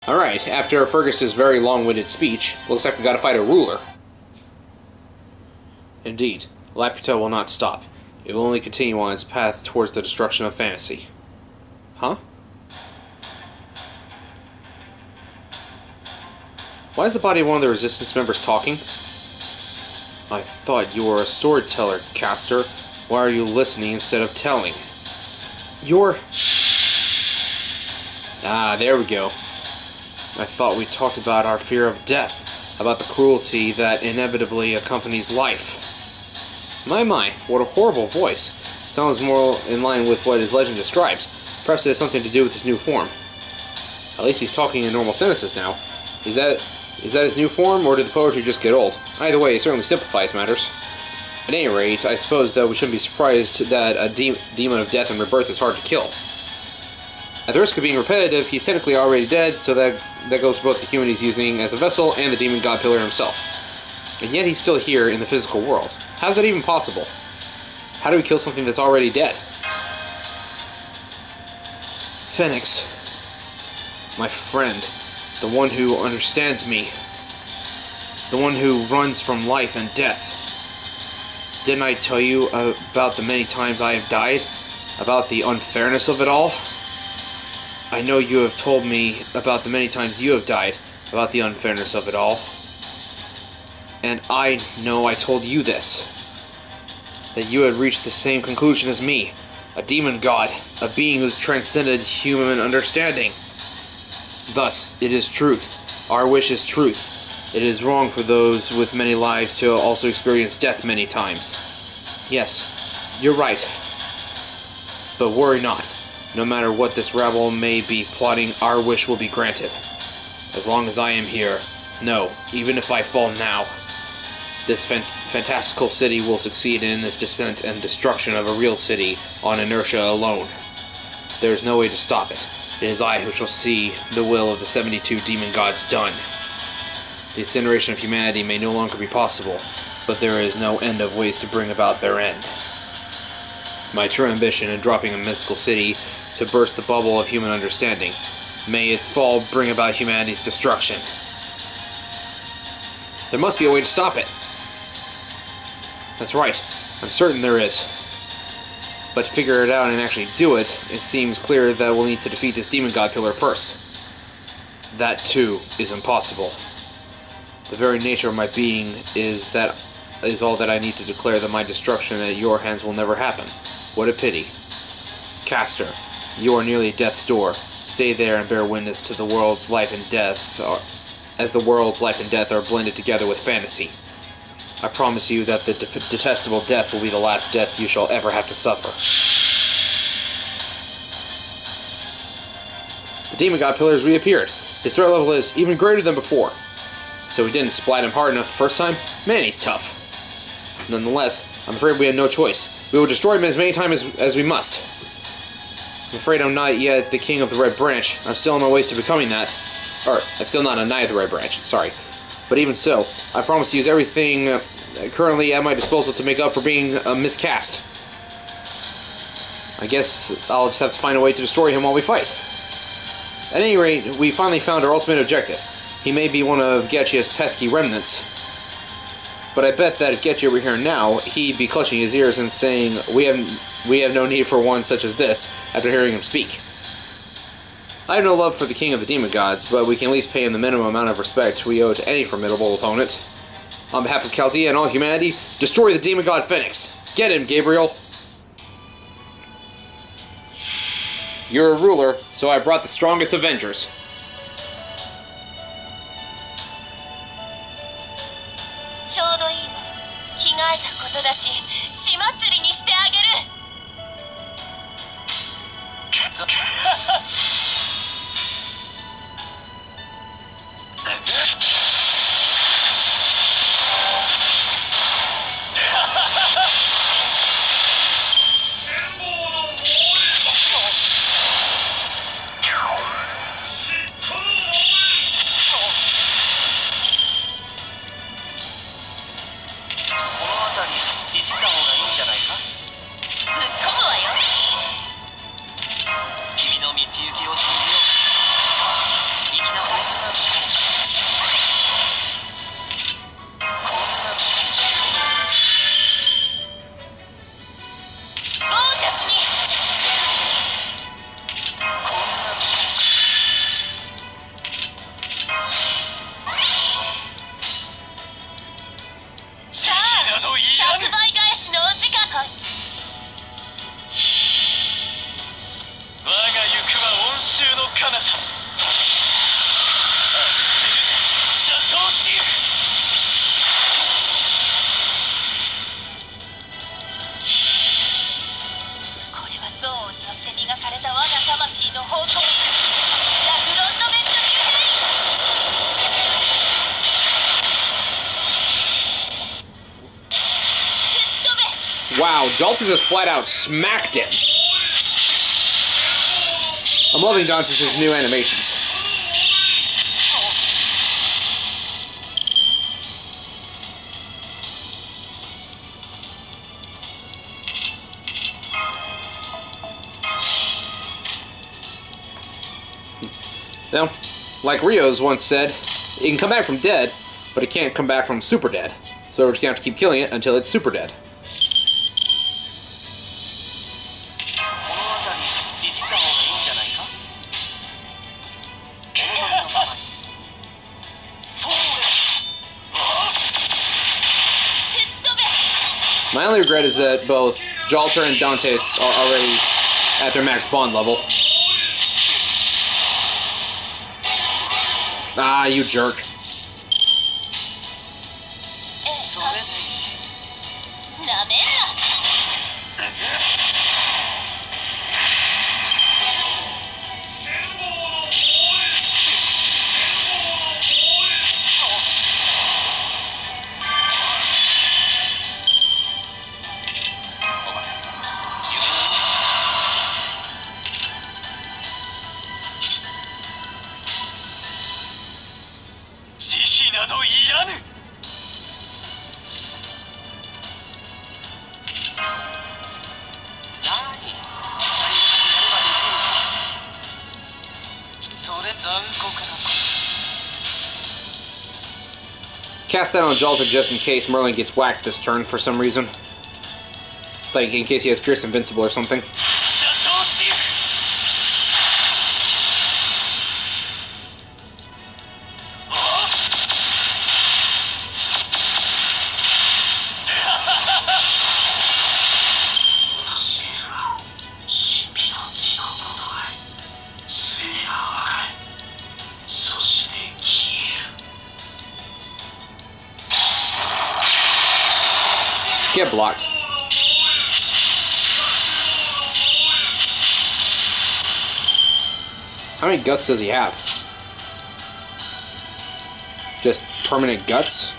Alright, after Fergus's very long-winded speech, looks like we gotta fight a ruler. Indeed, Laputa will not stop. It will only continue on its path towards the destruction of fantasy. Huh? Why is the body of one of the Resistance members talking? I thought you were a storyteller, Caster. Why are you listening instead of telling? You're... Ah, there we go. I thought we talked about our fear of death, about the cruelty that inevitably accompanies life. My, what a horrible voice. Sounds more in line with what his legend describes. Perhaps it has something to do with his new form. At least he's talking in normal sentences now. Is that his new form, or did the poetry just get old? Either way, it certainly simplifies matters. At any rate, I suppose that we shouldn't be surprised that a demon of death and rebirth is hard to kill. At the risk of being repetitive, he's technically already dead, so that goes for both the human he's using as a vessel and the Demon God Pillar himself. And yet he's still here in the physical world. How is that even possible? How do we kill something that's already dead? Phenex. My friend. The one who understands me. The one who runs from life and death. Didn't I tell you about the many times I have died? About the unfairness of it all? I know you have told me about the many times you have died, about the unfairness of it all. And I know I told you this. That you had reached the same conclusion as me. A demon god, a being who's transcended human understanding. Thus, it is truth. Our wish is truth. It is wrong for those with many lives to also experience death many times. Yes, you're right. But worry not. No matter what this rabble may be plotting, our wish will be granted. As long as I am here, no, even if I fall now, this fantastical city will succeed in its descent and destruction of a real city on inertia alone. There is no way to stop it. It is I who shall see the will of the 72 demon gods done. The incineration of humanity may no longer be possible, but there is no end of ways to bring about their end. My true ambition in dropping a mystical city to burst the bubble of human understanding. May its fall bring about humanity's destruction. There must be a way to stop it. That's right. I'm certain there is. But to figure it out and actually do it, it seems clear that we'll need to defeat this Demon God Pillar first. That, too, is impossible. The very nature of my being is all that I need to declare that my destruction at your hands will never happen. What a pity. Caster, you are nearly at death's door. Stay there and bear witness to the world's life and death, as the world's life and death are blended together with fantasy. I promise you that the detestable death will be the last death you shall ever have to suffer. The Demon God Pillar has reappeared. His threat level is even greater than before. So we didn't splat him hard enough the first time? Man, he's tough. Nonetheless, I'm afraid we had no choice. We will destroy him as many times as we must. I'm afraid I'm not yet the king of the Red Branch. I'm still on my ways to becoming that. Or, I'm still not a knight of the Red Branch, sorry. But even so, I promise to use everything currently at my disposal to make up for being miscast. I guess I'll just have to find a way to destroy him while we fight. At any rate, we finally found our ultimate objective. He may be one of Getchia's pesky remnants, but I bet that if Getchia were here now, he'd be clutching his ears and saying, we have no need for one such as this, after hearing him speak. I have no love for the king of the demon gods, but we can at least pay him the minimum amount of respect we owe to any formidable opponent. On behalf of Chaldea and all humanity, destroy the Demon God Phenex. Get him, Gabriel! You're a ruler, so I brought the strongest Avengers. Wow, Jalter just flat out smacked him. I'm loving Dante's new animations. Now, like Rio's once said, it can come back from dead, but it can't come back from super dead. So we're just gonna have to keep killing it until it's super dead. My only regret is that both Jalter and Dante's are already at their max bond level. Ah, you jerk. Cast that on Jalter just in case Merlin gets whacked this turn for some reason. Like in case he has Pierce Invincible or something. Get blocked. How many guts does he have? Just permanent guts?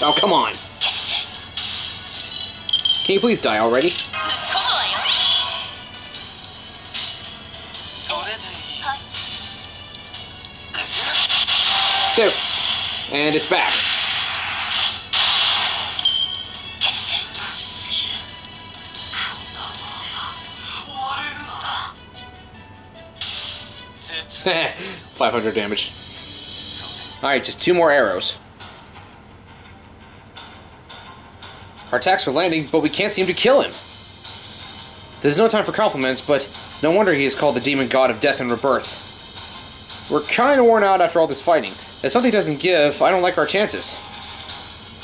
Oh, come on. Can you please die already? There. And it's back. Heh, 500 damage. Alright, just 2 more arrows. Our attacks are landing, but we can't seem to kill him. There's no time for compliments, but no wonder he is called the Demon God of Death and Rebirth. We're kind of worn out after all this fighting. If something doesn't give, I don't like our chances.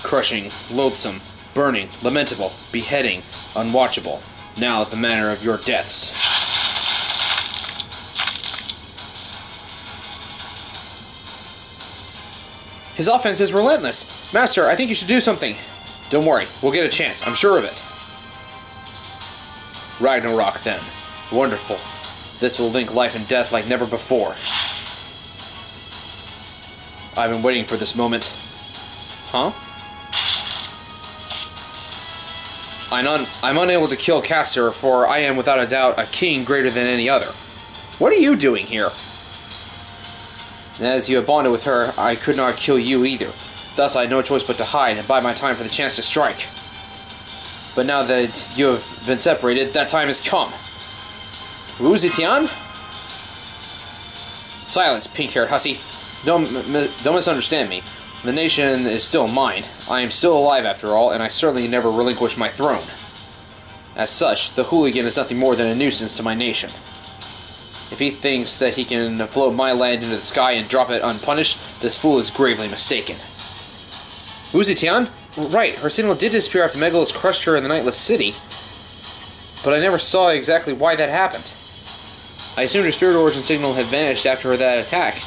Crushing, loathsome, burning, lamentable, beheading, unwatchable. Now the manner of your deaths. His offense is relentless. Master, I think you should do something. Don't worry, we'll get a chance, I'm sure of it. Ragnarok, then. Wonderful. This will link life and death like never before. I've been waiting for this moment. Huh? I'm unable to kill Castor, for I am without a doubt a king greater than any other. What are you doing here? As you have bonded with her, I could not kill you either. Thus, I had no choice but to hide and bide my time for the chance to strike. But now that you have been separated, that time has come. Wu Zetian? Silence, pink-haired hussy. Don't misunderstand me. The nation is still mine. I am still alive after all, and I certainly never relinquished my throne. As such, the hooligan is nothing more than a nuisance to my nation. If he thinks that he can float my land into the sky and drop it unpunished, this fool is gravely mistaken. Wu Zetian? Right, her signal did disappear after Megalos crushed her in the Nightless City. But I never saw exactly why that happened. I assumed her spirit origin signal had vanished after that attack.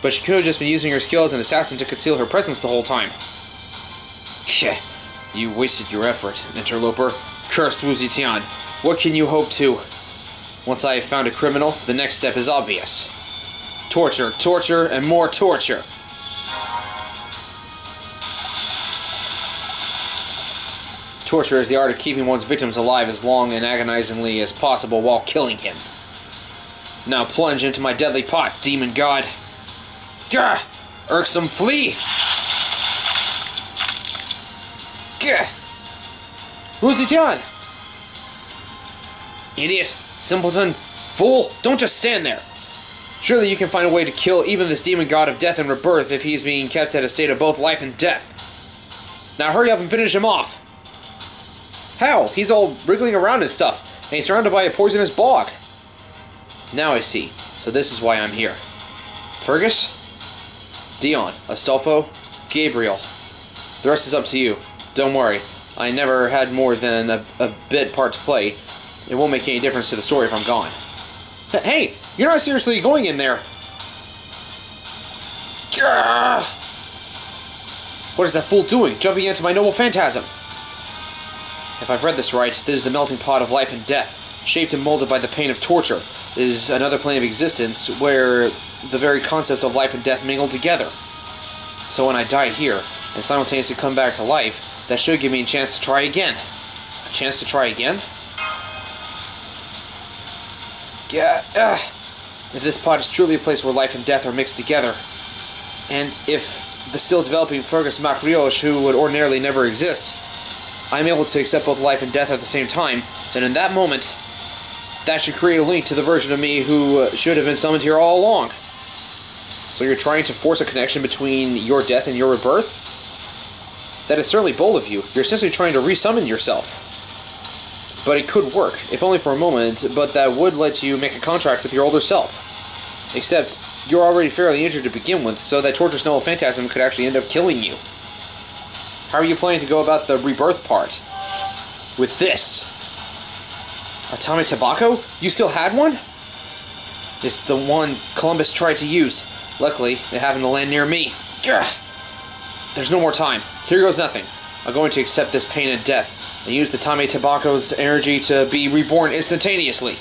But she could have just been using her skill as an assassin to conceal her presence the whole time. You wasted your effort, interloper. Cursed Wu Zetian. What can you hope to? Once I have found a criminal, the next step is obvious. Torture, torture, and more torture. Torture is the art of keeping one's victims alive as long and agonizingly as possible while killing him. Now plunge into my deadly pot, Demon God. Gah! Irksome flea! Gah! Wu Zetian! Idiot! Simpleton! Fool! Don't just stand there! Surely you can find a way to kill even this demon god of death and rebirth if he's being kept at a state of both life and death. Now hurry up and finish him off! How? He's all wriggling around and stuff, and he's surrounded by a poisonous bog. Now I see. So this is why I'm here. Fergus? Dion, Astolfo, Gabriel. The rest is up to you. Don't worry. I never had more than a bit part to play. It won't make any difference to the story if I'm gone. Hey! You're not seriously going in there! Gah! What is that fool doing? Jumping into my noble phantasm! If I've read this right, this is the melting pot of life and death, shaped and molded by the pain of torture. This is another plane of existence where the very concepts of life and death mingle together. So when I die here, and simultaneously come back to life, that should give me a chance to try again. A chance to try again? Yeah, if this pot is truly a place where life and death are mixed together, and if the still developing Fergus Macrioche, who would ordinarily never exist, I'm able to accept both life and death at the same time, then in that moment, that should create a link to the version of me who should have been summoned here all along. So you're trying to force a connection between your death and your rebirth? That is certainly bold of you. You're essentially trying to resummon yourself. But it could work, if only for a moment, but that would let you make a contract with your older self. Except, you're already fairly injured to begin with, so that torturous noble phantasm could actually end up killing you. How are you planning to go about the rebirth part? With this? A Tame Tobacco? You still had one? It's the one Columbus tried to use. Luckily, it happened to land near me. Gah! There's no more time. Here goes nothing. I'm going to accept this pain and death, and use the Tame Tobacco's energy to be reborn instantaneously.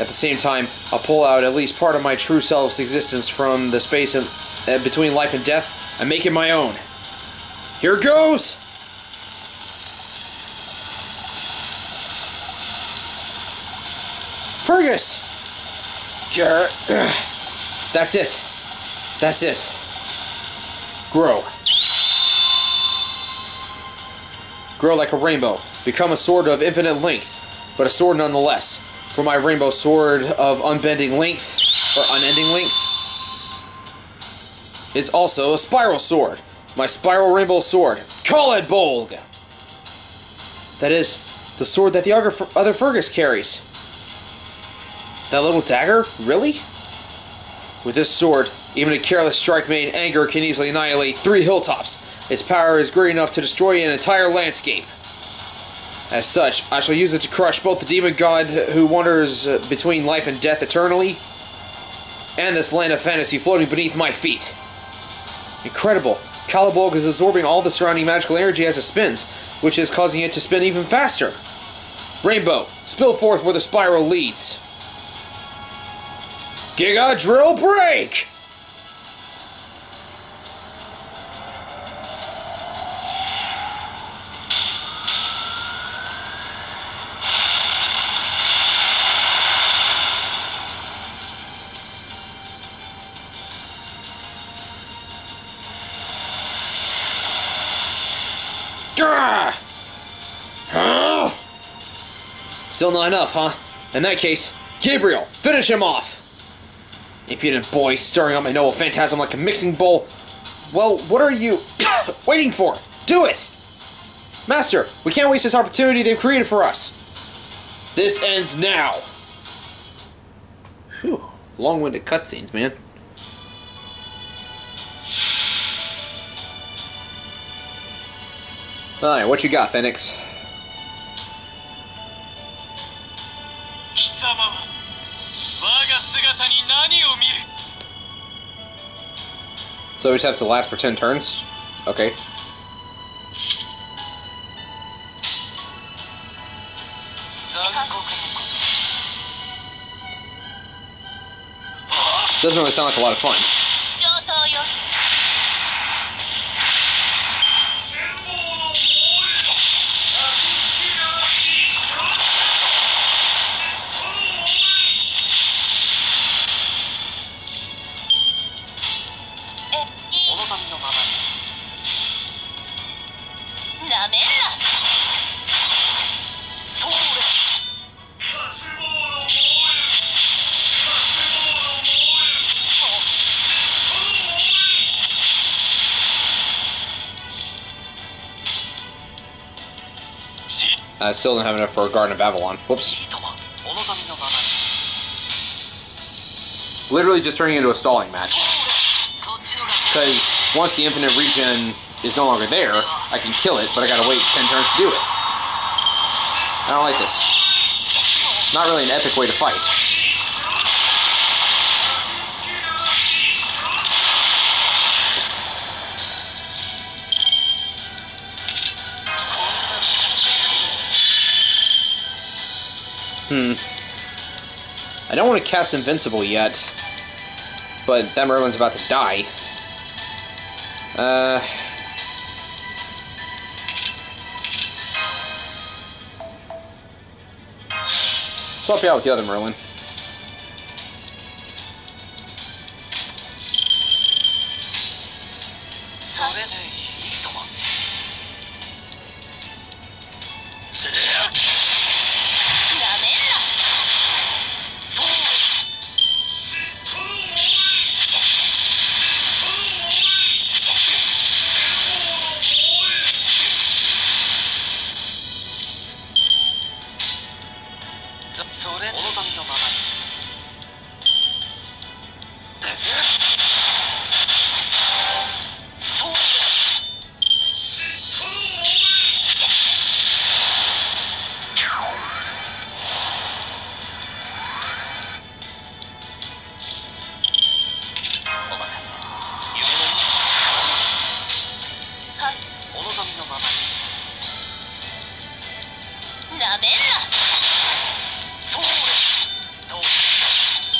At the same time, I'll pull out at least part of my true self's existence from the space between life and death, and make it my own. Here goes! Fergus! That's it. That's it. Grow. Grow like a rainbow. Become a sword of infinite length, but a sword nonetheless. For my rainbow sword of unbending length, or unending length, is also a spiral sword. My spiral rainbow sword. Call it Bolg! That is, the sword that the other Fergus carries. That little dagger? Really? With this sword, even a careless strike made in anger can easily annihilate 3 hilltops. Its power is great enough to destroy an entire landscape. As such, I shall use it to crush both the demon god who wanders between life and death eternally, and this land of fantasy floating beneath my feet. Incredible. Calibolg is absorbing all the surrounding magical energy as it spins, which is causing it to spin even faster. Rainbow, spill forth where the spiral leads. Giga Drill Break! Huh? Still not enough, huh? In that case, Gabriel, finish him off! Impudent boy, stirring up my noble phantasm like a mixing bowl. Well, what are you waiting for? Do it! Master, we can't waste this opportunity they've created for us. This ends now. Whew. Long-winded cutscenes, man. Alright, what you got, Phenex? So we just have to last for 10 turns? Okay. Doesn't really sound like a lot of fun. I still don't have enough for a Garden of Babylon. Whoops. Literally just turning into a stalling match. Because once the infinite regen is no longer there, I can kill it, but I gotta wait 10 turns to do it. I don't like this. Not really an epic way to fight. I don't want to cast Invincible yet, but that Merlin's about to die. Swap you out with the other Merlin.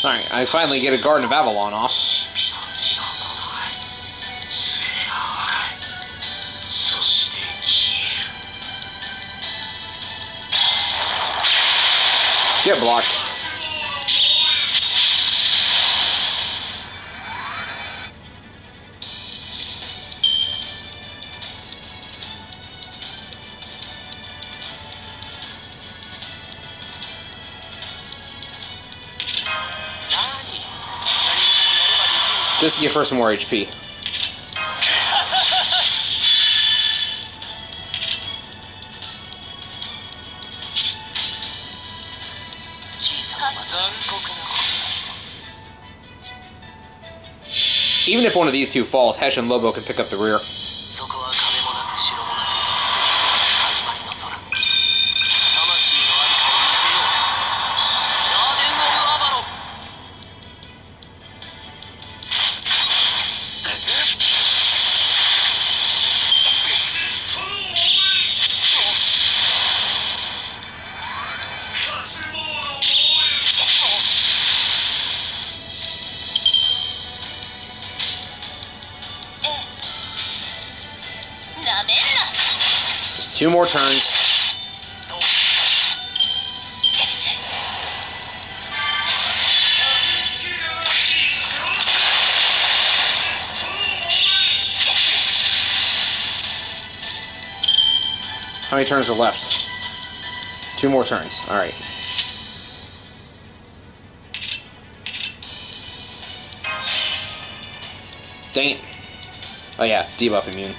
Alright, I finally get a Garden of Babylon off. Get blocked. Just to give her some more HP. Even if one of these two falls, Hesh and Lobo can pick up the rear. Just 2 more turns. How many turns are left? 2 more turns. Alright. Dang it. Oh yeah, debuff immune.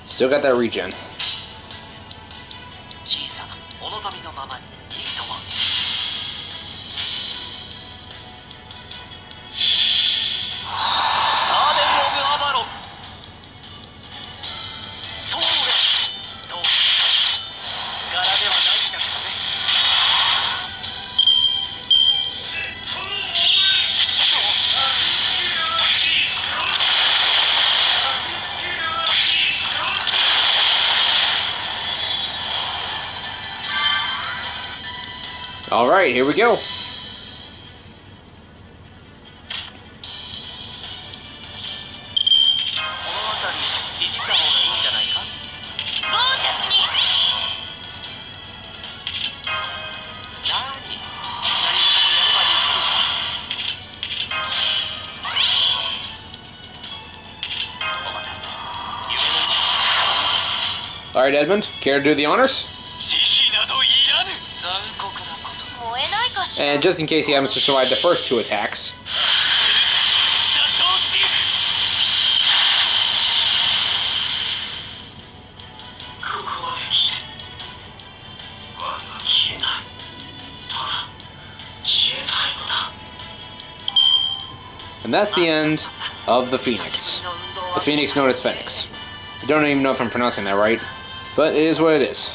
Still got that regen. Alright, here we go. Alright, Edmund, care to do the honors? And just in case he happens to survive the first 2 attacks. And that's the end of the Phenex. The Phenex known as Phenex. I don't even know if I'm pronouncing that right, but it is what it is.